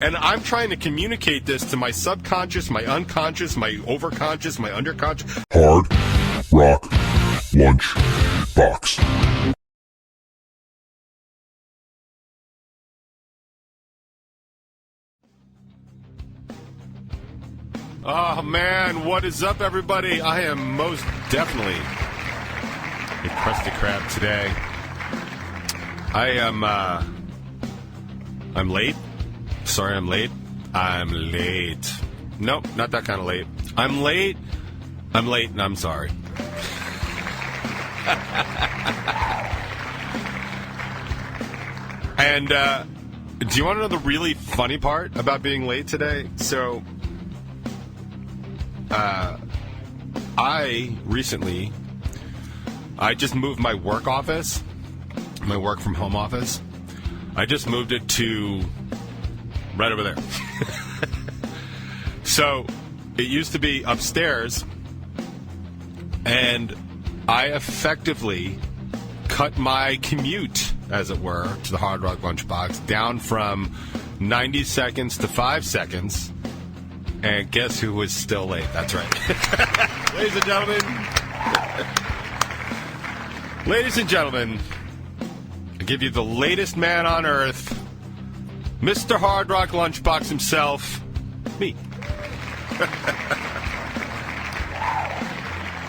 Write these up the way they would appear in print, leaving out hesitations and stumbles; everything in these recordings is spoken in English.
And I'm trying to communicate this to my subconscious, my unconscious, my overconscious, my underconscious. Hard Rock Lunchbox. Oh, man, what is up, everybody? I am most definitely a crusty crab today. I'm late. Sorry, I'm late. I'm late. Nope, not that kind of late. I'm late, and I'm sorry. And do you want to know the really funny part about being late today? So, I just moved my work office, my work from home office. I just moved it to right over there. So it used to be upstairs, and I effectively cut my commute, as it were, to the Hard Rock Lunchbox down from 90 seconds to 5 seconds. And guess who was still late? That's right. Ladies and gentlemen, I give you the latest man on earth, Mr. Hard Rock Lunchbox himself, me.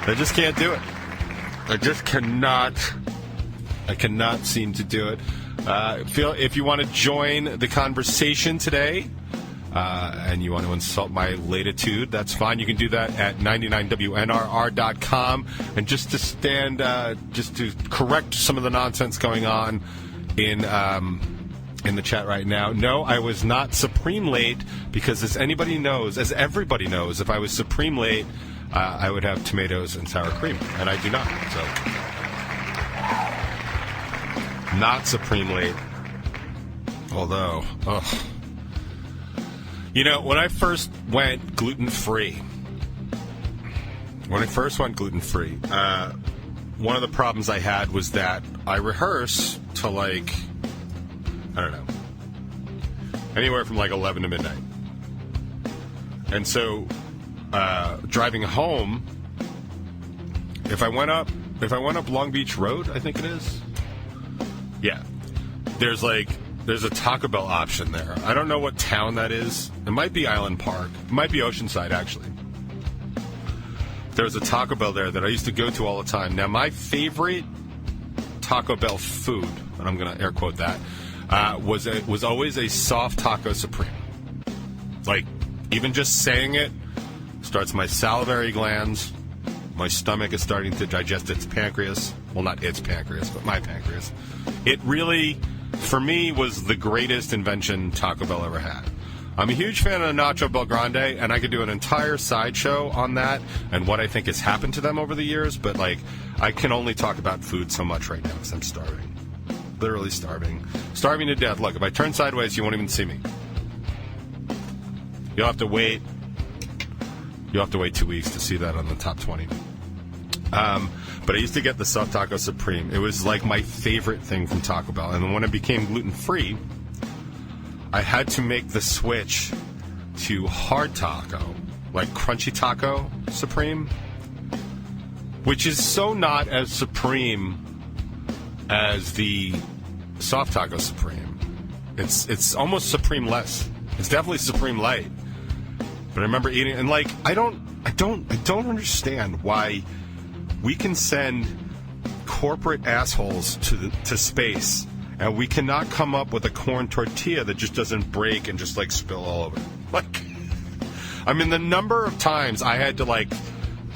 I just can't do it. I cannot seem to do it. If you want to join the conversation today, and you want to insult my latitude, that's fine. You can do that at 99WNRR.com. And just to correct some of the nonsense going on in the chat right now, no, I was not supreme late, because as everybody knows, if I was supreme late, I would have tomatoes and sour cream, and I do not. So, not supreme late. Although, you know, when I first went gluten-free, one of the problems I had was that I rehearse to, like, I don't know, anywhere from like 11 to midnight. And so, driving home, if I went up Long Beach Road, I think it is. Yeah. There's a Taco Bell option there. I don't know what town that is. It might be Island Park. It might be Oceanside, actually. There's a Taco Bell there that I used to go to all the time. Now, my favorite Taco Bell food, and I'm going to air quote that, was always a soft taco supreme. Like, even just saying it starts my salivary glands. My stomach is starting to digest its pancreas. Well, not its pancreas, but my pancreas. It really, for me, was the greatest invention Taco Bell ever had. I'm a huge fan of the Nacho Bel Grande, and I could do an entire sideshow on that and what I think has happened to them over the years, but, like, I can only talk about food so much right now because I'm starving. Literally starving. Starving to death. Look, if I turn sideways, you won't even see me. You'll have to wait 2 weeks to see that on the top 20. But I used to get the soft taco supreme. It was like my favorite thing from Taco Bell. And then when it became gluten-free, I had to make the switch to hard taco, like crunchy taco supreme, which is so not as supreme as the soft taco supreme. It's almost supreme less. It's definitely supreme light. But I remember eating, and like I don't understand why we can send corporate assholes to space, and we cannot come up with a corn tortilla that just doesn't break and just like spill all over. Like, I mean, the number of times I had to like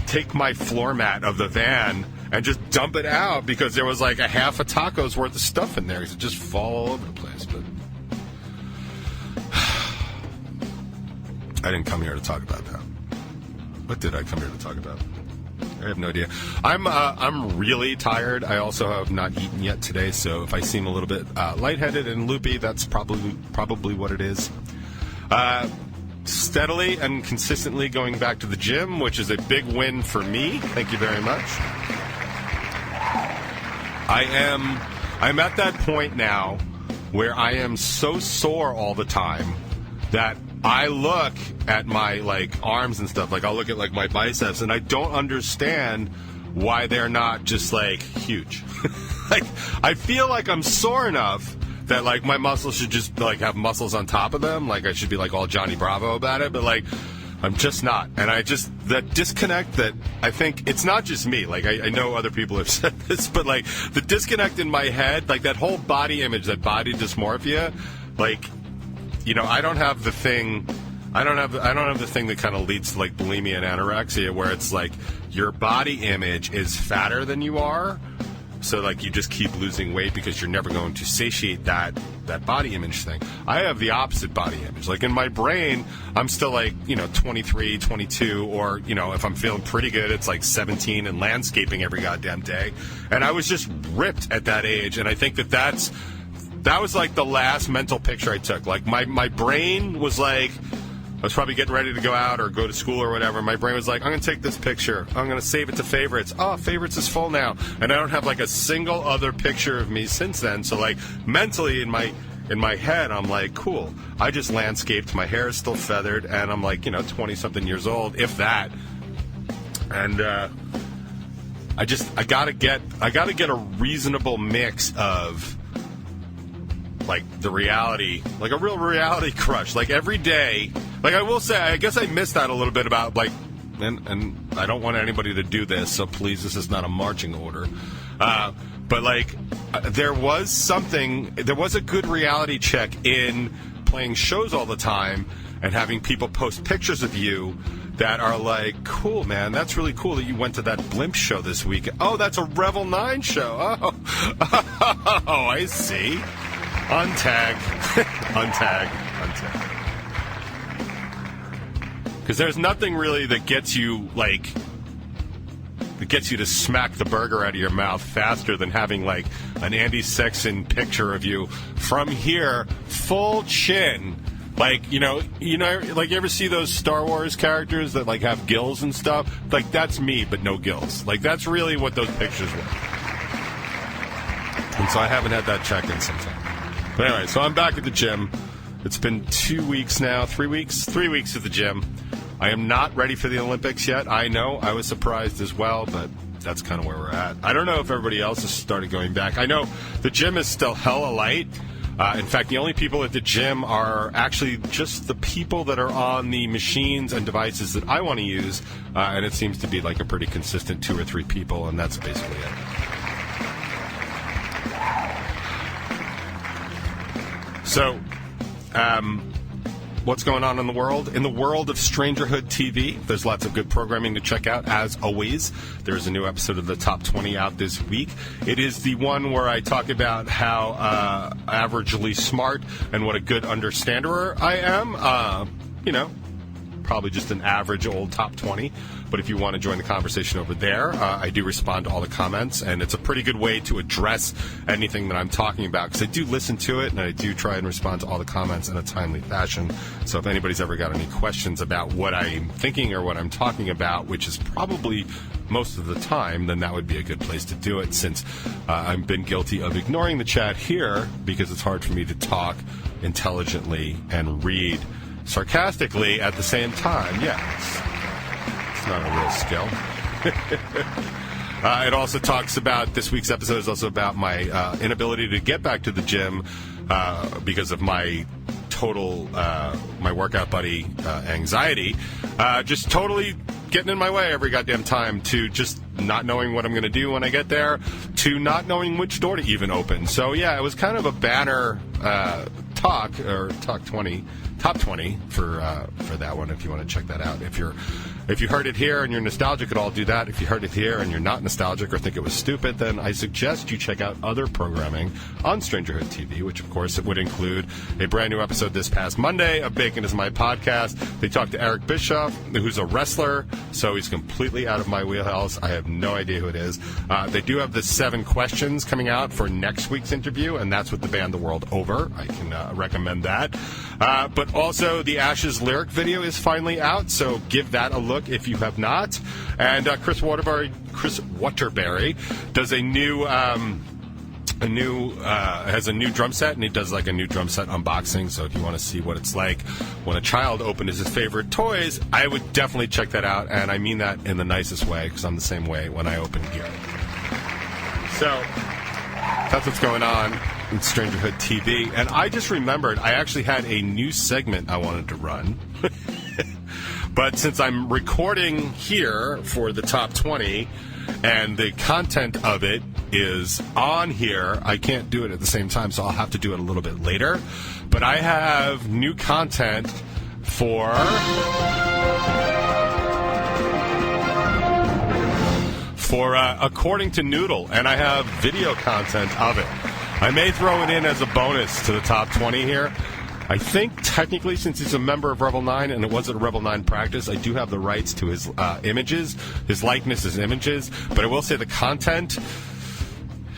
take my floor mat of the van and just dump it out because there was like a half a taco's worth of stuff in there. It just fall all over the place. But I didn't come here to talk about that. What did I come here to talk about? I have no idea. I'm really tired. I also have not eaten yet today, so if I seem a little bit lightheaded and loopy, that's probably what it is. Steadily and consistently going back to the gym, which is a big win for me. Thank you very much. I'm at that point now where I am so sore all the time that I look at my, like, arms and stuff. Like, I'll look at, like, my biceps, and I don't understand why they're not just, like, huge. Like, I feel like I'm sore enough that, like, my muscles should just, like, have muscles on top of them. Like, I should be, like, all Johnny Bravo about it. But, like, I'm just not. And that disconnect that I think, it's not just me. Like, I know other people have said this, but, like, the disconnect in my head, like, that whole body image, that body dysmorphia, like, you know, I don't have the thing that kind of leads to, like, bulimia and anorexia, where it's like your body image is fatter than you are. So, like, you just keep losing weight because you're never going to satiate that body image thing. I have the opposite body image. Like, in my brain, I'm still, like, you know, 23, 22, or, you know, if I'm feeling pretty good, it's like 17 and landscaping every goddamn day. And I was just ripped at that age. And I think that was, like, the last mental picture I took. Like, my brain was like, I was probably getting ready to go out or go to school or whatever. My brain was like, I'm going to take this picture. I'm going to save it to favorites. Oh, favorites is full now. And I don't have, like, a single other picture of me since then. So, like, mentally in my head, I'm like, cool. I just landscaped. My hair is still feathered. And I'm, like, you know, 20-something years old, if that. And I got to get a reasonable mix of, like, the reality, like a real reality crush. Like, every day, like, I will say, I guess I missed that a little bit about, like, and I don't want anybody to do this, so please, this is not a marching order. But, like, there was a good reality check in playing shows all the time and having people post pictures of you that are like, cool, man, that's really cool that you went to that Blimp show this week. Oh, that's a Revel 9 show. Oh, I see. Untag. Because there's nothing really that gets you, like, to smack the burger out of your mouth faster than having, like, an Andy Sexton picture of you from here, full chin. Like, you know, like, you ever see those Star Wars characters that, like, have gills and stuff? Like, that's me, but no gills. Like, that's really what those pictures were. And so I haven't had that check in some time. But anyway, so I'm back at the gym. It's been 2 weeks now, 3 weeks at the gym. I am not ready for the Olympics yet. I know, I was surprised as well, but that's kind of where we're at. I don't know if everybody else has started going back. I know the gym is still hella light. In fact, the only people at the gym are actually just the people that are on the machines and devices that I want to use, and it seems to be like a pretty consistent 2 or 3 people, and that's basically it. So, what's going on in the world? In the world of Strangerhood TV, there's lots of good programming to check out, as always. There's a new episode of the Top 20 out this week. It is the one where I talk about how averagely smart and what a good understander I am. You know, probably just an average old top 20. But if you want to join the conversation over there, I do respond to all the comments, and it's a pretty good way to address anything that I'm talking about, because I do listen to it, and I do try and respond to all the comments in a timely fashion. So if anybody's ever got any questions about what I'm thinking or what I'm talking about, which is probably most of the time, then that would be a good place to do it, since I've been guilty of ignoring the chat here because it's hard for me to talk intelligently and read sarcastically at the same time. Yeah, it's not a real skill. It also talks about, this week's episode is also about my inability to get back to the gym because of my total, my workout buddy anxiety, just totally getting in my way every goddamn time, to just not knowing what I'm going to do when I get there, to not knowing which door to even open. So yeah, it was kind of a banner top 20 for that one, if you want to check that out. If you heard it here and you're nostalgic at all, do that. If you heard it here and you're not nostalgic or think it was stupid, then I suggest you check out other programming on Strangerhood TV, which, of course, it would include a brand new episode this past Monday of Bacon Is My Podcast. They talked to Eric Bischoff, who's a wrestler, so he's completely out of my wheelhouse. I have no idea who it is. They do have the 7 questions coming out for next week's interview, and that's with the band The World Over. I can recommend that. But also, the Ashes lyric video is finally out, so give that a look if you have not. And Chris Waterbury does a new has a new drum set, and he does like a new drum set unboxing. So if you want to see what it's like when a child opens his favorite toys, I would definitely check that out. And I mean that in the nicest way, because I'm the same way when I open gear. So that's what's going on in Strangerhood TV. And I just remembered I actually had a new segment I wanted to run. But since I'm recording here for the top 20 and the content of it is on here, I can't do it at the same time, so I'll have to do it a little bit later. But I have new content for According to Noodle, and I have video content of it. I may throw it in as a bonus to the top 20 here. I think technically, since he's a member of Rebel 9 and it wasn't a Rebel 9 practice, I do have the rights to his images, his likeness, his images. But I will say the content,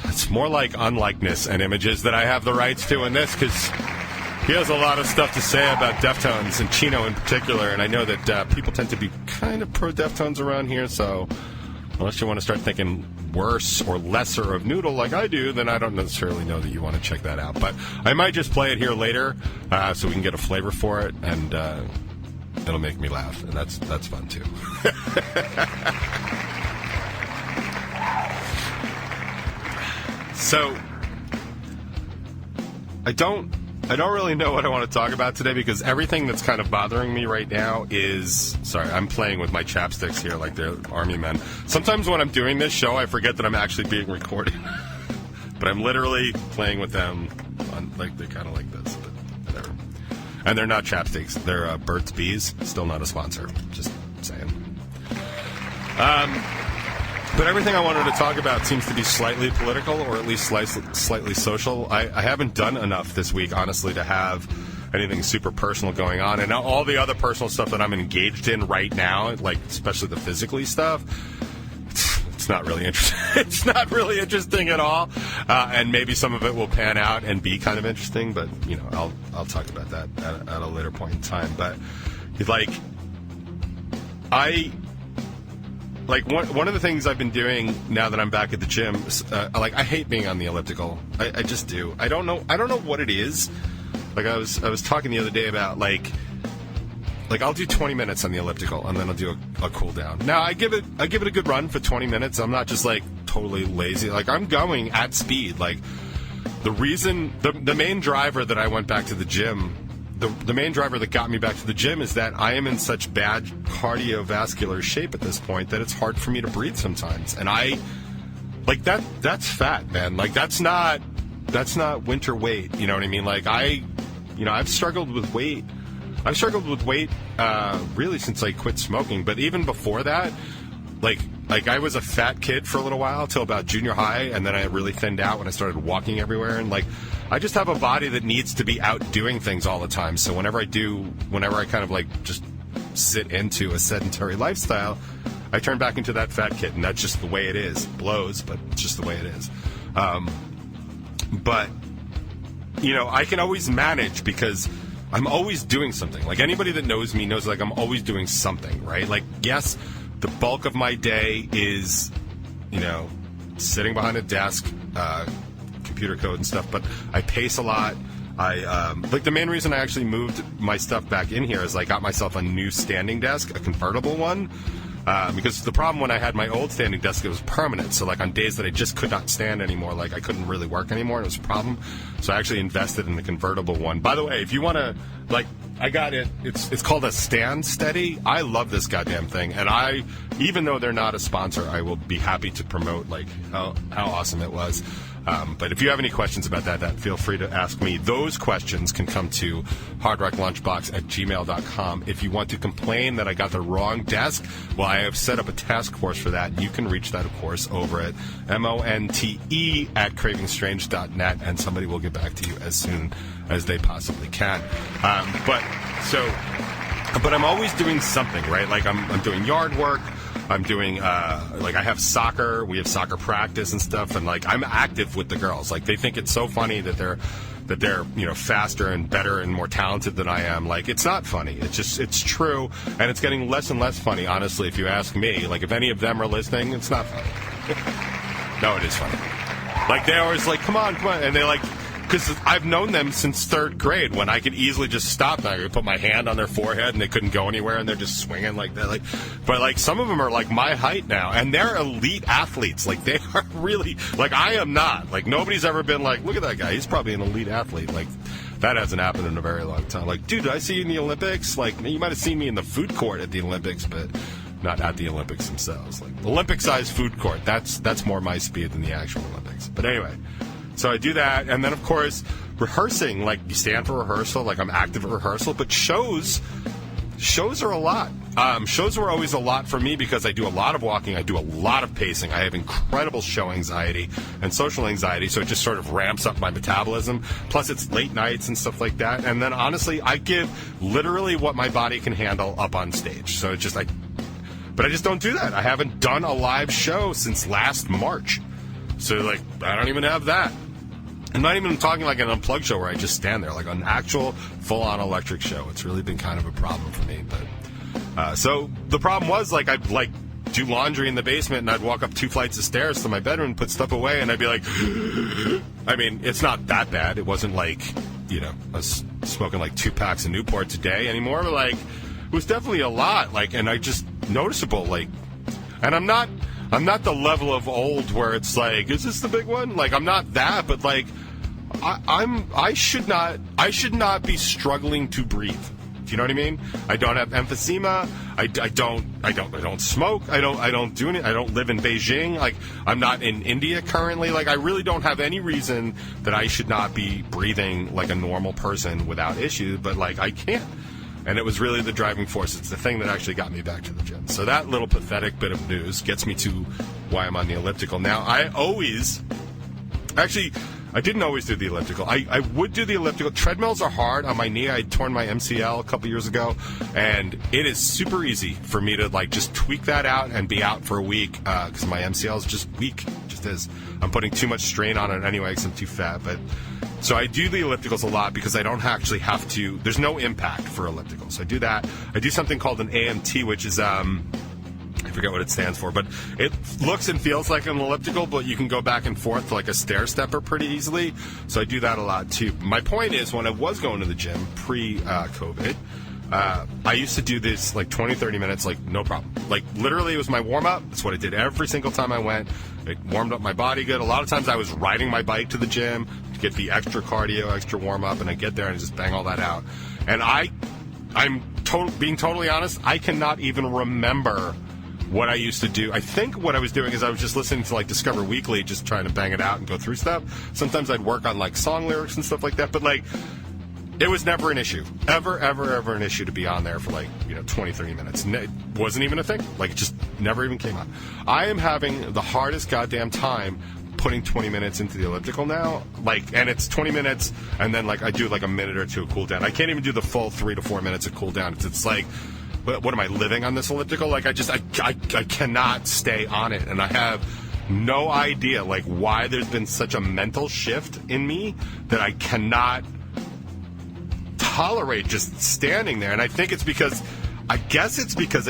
it's more like unlikeness and images that I have the rights to in this, because he has a lot of stuff to say about Deftones and Chino in particular. And I know that people tend to be kind of pro-Deftones around here, so unless you want to start thinking worse or lesser of Noodle like I do, then I don't necessarily know that you want to check that out. But I might just play it here later so we can get a flavor for it, and it'll make me laugh, and that's fun too. So I don't really know what I want to talk about today, because everything that's kind of bothering me right now is... Sorry, I'm playing with my chapsticks here like they're army men. Sometimes when I'm doing this show, I forget that I'm actually being recorded. But I'm literally playing with them on, like, they're kind of like this, but whatever. And they're not chapsticks. They're Burt's Bees. Still not a sponsor. Just saying. But everything I wanted to talk about seems to be slightly political, or at least slightly social. I haven't done enough this week, honestly, to have anything super personal going on. And all the other personal stuff that I'm engaged in right now, like especially the physically stuff, it's not really interesting. It's not really interesting at all. And maybe some of it will pan out and be kind of interesting, but you know, I'll talk about that at a later point in time. But like, one of the things I've been doing now that I'm back at the gym, I hate being on the elliptical. I just do. I don't know what it is. Like I was talking the other day about like I'll do 20 minutes on the elliptical, and then I'll do a cool down. Now I give it a good run for 20 minutes. I'm not just like totally lazy. Like I'm going at speed. Like the main driver that I went back to the gym. The main driver that got me back to the gym is that I am in such bad cardiovascular shape at this point that it's hard for me to breathe sometimes. And I, like, that's fat, man. Like, that's not winter weight, you know what I mean? Like, I've struggled with weight. I've struggled with weight really since I quit smoking. But even before that, like I was a fat kid for a little while till about junior high, and then I really thinned out when I started walking everywhere. And like, I just have a body that needs to be out doing things all the time. So whenever I kind of like just sit into a sedentary lifestyle, I turn back into that fat kid, and that's just the way it is. It blows, but it's just the way it is. But you know, I can always manage because I'm always doing something. Like anybody that knows me knows, like I'm always doing something, right? Like, yes, the bulk of my day is, you know, sitting behind a desk, computer code and stuff, but I pace a lot. Like the main reason I actually moved my stuff back in here is I got myself a new standing desk, a convertible one, because the problem when I had my old standing desk, it was permanent. So like on days that I just could not stand anymore, like I couldn't really work anymore, and it was a problem. So I actually invested in the convertible one. By the way, if you want to, like, I got it. It's called a Stand Steady. I love this goddamn thing, and even though they're not a sponsor, I will be happy to promote like how awesome it was. But if you have any questions about that, feel free to ask me. Those questions can come to hardrocklunchbox@gmail.com. If you want to complain that I got the wrong desk, well, I have set up a task force for that. You can reach that, of course, over at monte@cravingstrange.net, and somebody will get back to you as soon as they possibly can. But I'm always doing something, right? Like I'm doing yard work. I'm doing, like, I have soccer. We have soccer practice and stuff, and like I'm active with the girls. Like they think it's so funny that they're you know, faster and better and more talented than I am. Like, it's not funny. It's true, and it's getting less and less funny, honestly, if you ask me. Like, if any of them are listening, it's not funny. No, it is funny. Like, they always like, come on. And they like, because I've known them since third grade when I could easily just stop them. I could put my hand on their forehead and they couldn't go anywhere and they're just swinging like that. Like, but like some of them are like my height now and they're elite athletes. Like, they are really, like, I am not. Like, nobody's ever been like, look at that guy. He's probably an elite athlete. Like, that hasn't happened in a very long time. Like, dude, did I see you in the Olympics? Like, you might have seen me in the food court at the Olympics, but not at the Olympics themselves. Like, Olympic-sized food court, that's more my speed than the actual Olympics. But anyway, so I do that, and then, of course, rehearsing. Like, you stand for rehearsal, like, I'm active at rehearsal, but shows are a lot. Shows were always a lot for me because I do a lot of walking, I do a lot of pacing, I have incredible show anxiety and social anxiety, so it just sort of ramps up my metabolism. Plus, it's late nights and stuff like that. And then, honestly, I give literally what my body can handle up on stage. So it's just, but I just don't do that. I haven't done a live show since last March. So, like, I don't even have that. I'm not even talking like an unplugged show where I just stand there, like an actual full-on electric show. It's really been kind of a problem for me. But so the problem was, like, I'd like do laundry in the basement and I'd walk up 2 flights of stairs to my bedroom, put stuff away, and I'd be like, I mean, it's not that bad. It wasn't like, you know, I was smoking like 2 packs of Newports a day anymore. But, like, it was definitely a lot. Like, and I just noticeable, like, and I'm not the level of old where it's like, is this the big one? Like, I'm not that, but like, I should not be struggling to breathe. Do you know what I mean? I don't have emphysema. I don't smoke. I don't do anything. I don't live in Beijing. Like, I'm not in India currently. Like, I really don't have any reason that I should not be breathing like a normal person without issue, but like, I can't. And it was really the driving force. It's the thing that actually got me back to the gym. So that little pathetic bit of news gets me to why I'm on the elliptical. Now, I didn't always do the elliptical. I would do the elliptical. Treadmills are hard on my knee. I torn my MCL a couple years ago, and it is super easy for me to like just tweak that out and be out for a week because my MCL is just weak. Just is. I'm putting too much strain on it anyway because I'm too fat. But so I do the ellipticals a lot because I don't actually have to. There's no impact for ellipticals. So I do that. I do something called an AMT, which is I forget what it stands for, but it looks and feels like an elliptical, but you can go back and forth like a stair stepper pretty easily. So I do that a lot too. My point is, when I was going to the gym pre-COVID, I used to do this like 20, 30 minutes, like no problem. Like literally it was my warm up. That's what I did every single time I went. It warmed up my body good. A lot of times I was riding my bike to the gym to get the extra cardio, extra warm up, and I get there and just bang all that out. And I'm being totally honest, I cannot even remember what I used to do. I think what I was doing is I was just listening to like Discover Weekly, just trying to bang it out and go through stuff. Sometimes I'd work on like song lyrics and stuff like that, but like it was never an issue. Ever an issue to be on there for like, 20, 30 minutes. It wasn't even a thing. Like it just never even came up. I am having the hardest goddamn time putting 20 minutes into the elliptical now. Like, and it's 20 minutes and then like I do like a minute or two of cool down. I can't even do the full 3 to 4 minutes of cool down. It's like, what am I living on this elliptical? Like I cannot stay on it, and I have no idea like why there's been such a mental shift in me that I cannot tolerate just standing there. And I think it's because I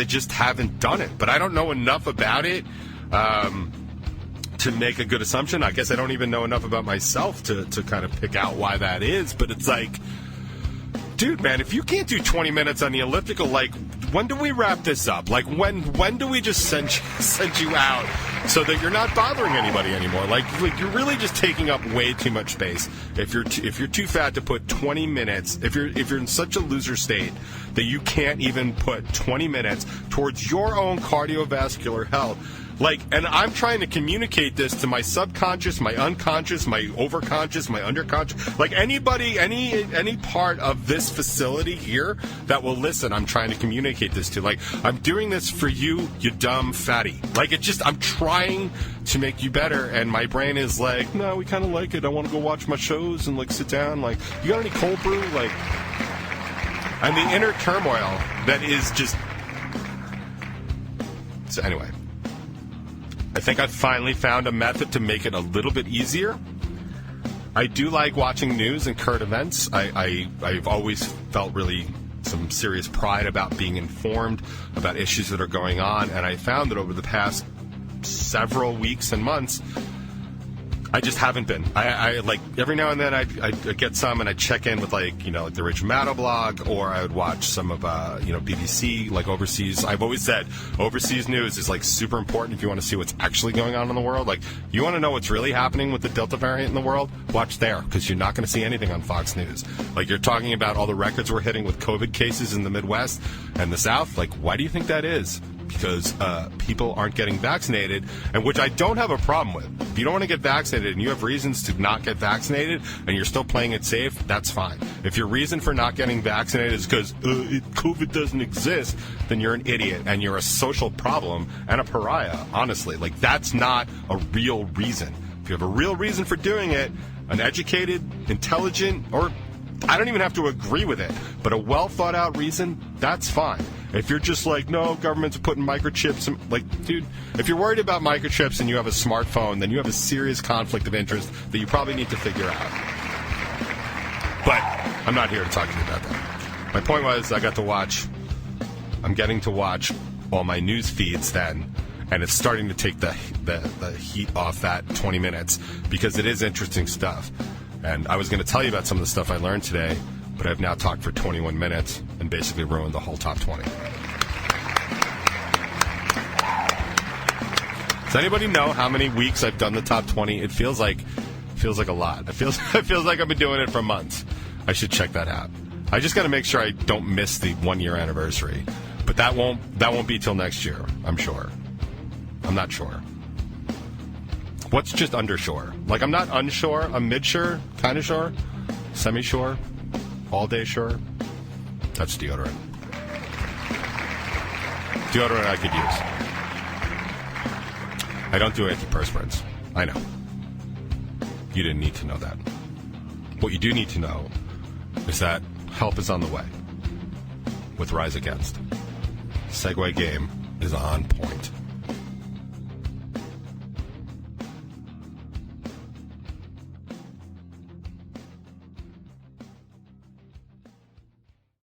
just haven't done it, but I don't know enough about it to make a good assumption. I guess I don't even know enough about myself to kind of pick out why that is, but it's like, dude, man, if you can't do 20 minutes on the elliptical, like, when do we wrap this up? Like, when do we just send you out so that you're not bothering anybody anymore? Like you're really just taking up way too much space. If you're too fat to put 20 minutes, if you're in such a loser state that you can't even put 20 minutes towards your own cardiovascular health. Like, and I'm trying to communicate this to my subconscious, my unconscious, my overconscious, my underconscious. Like anybody, any part of this facility here that will listen, I'm trying to communicate this to. Like, I'm doing this for you, you dumb fatty. Like, I'm trying to make you better, and my brain is like, no, we kind of like it. I want to go watch my shows and like sit down. Like, you got any cold brew? Like, and the inner turmoil that is just. So anyway. I think I've finally found a method to make it a little bit easier. I do like watching news and current events. I've always felt really some serious pride about being informed about issues that are going on, and I found that over the past several weeks and months, I just haven't been. I like every now and then I get some and I check in with like the Rich Maddow blog, or I would watch some of BBC, like overseas. I've always said overseas news is like super important if you want to see what's actually going on in the world. Like you want to know what's really happening with the Delta variant in the world, watch there, because you're not going to see anything on Fox News. Like you're talking about all the records we're hitting with COVID cases in the Midwest and the South. Like why do you think that is? Because people aren't getting vaccinated, and which I don't have a problem with. If you don't want to get vaccinated and you have reasons to not get vaccinated and you're still playing it safe, that's fine. If your reason for not getting vaccinated is because COVID doesn't exist, then you're an idiot and you're a social problem and a pariah, honestly. Like, that's not a real reason. If you have a real reason for doing it, an educated, intelligent, or I don't even have to agree with it, but a well-thought-out reason, that's fine. If you're just like, no, government's putting microchips in, like, dude, if you're worried about microchips and you have a smartphone, then you have a serious conflict of interest that you probably need to figure out. But I'm not here to talk to you about that. My point was I'm getting to watch all my news feeds then, and it's starting to take the heat off that 20 minutes because it is interesting stuff. And I was going to tell you about some of the stuff I learned today, but I've now talked for 21 minutes and basically ruined the whole top 20. Does anybody know how many weeks I've done the top 20? It feels like a lot. It feels like I've been doing it for months. I should check that out. I just got to make sure I don't miss the 1-year anniversary. But that won't be till next year, I'm sure. I'm not sure. What's just undershore? Like, I'm not unsure. I'm mid-sure, kind of sure, semi-sure, all-day sure. That's deodorant. Deodorant I could use. I don't do antiperspirants. I know. You didn't need to know that. What you do need to know is that help is on the way with Rise Against. Segway game is on point.